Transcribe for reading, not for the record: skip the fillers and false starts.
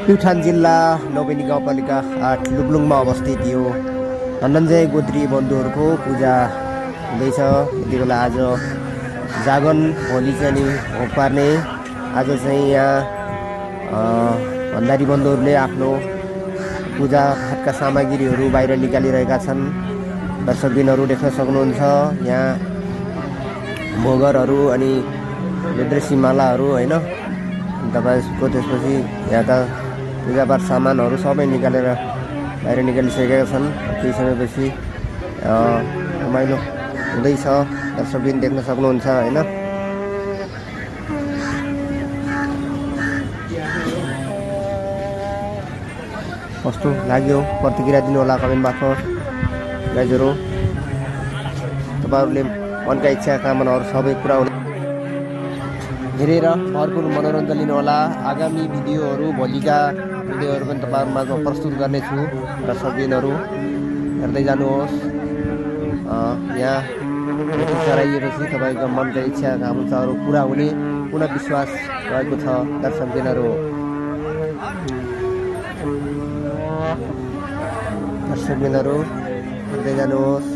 प्युठान जिल्ला नौबेनी गाउँपालिका 8 लुब्लुङमा अवस्थित यो धनञ्जय गोत्री बन्धुहरूको पूजा हुँदैछ। यति बेला आज जागन होली चाहिँ नि हो पार्ने। आज चाहिँ यहाँ भण्डारी बन्धुहरूले आफ्नो पूजा पाठका सामग्रीहरू बाहिर निकालिरहेका छन्। दर्शकबिनहरू देख्न सक्नुहुन्छ यहाँ भोगरहरू अनि रुद्रेशी मालाहरू हैन तपाईको। त्यसपछि यहाँका पूजापाठ सामानहरू सबै निकालेर बाहिर निकालिसकेका छन्। केही समयपछि रमाइलो हुँदैछ। दर्शकबिन देख्न सक्नुहुन्छ हैन। कस्तो लाग्यो प्रतिक्रिया दिनु होला कमेन्ट मार्फत गाइजहरू। तपाईहरुले मनका इच्छा कामनाहरू सबै पुरा हुने हेरेर भरपुर मनोरञ्जन लिनु होला। आगामी भिडियोहरू भोलिका भिडियोहरू पनि तपाईहरु माझमा प्रस्तुत गर्नेछु। दर्शकबिनहरू हेर्दै जानुहोस्। यहाँ चराइएपछि तपाईको मनका इच्छा कामनाहरू पुरा हुने पूर्ण विश्वास रहेको छ। दर्शकबिनहरू हेर्दै जानुहोस्।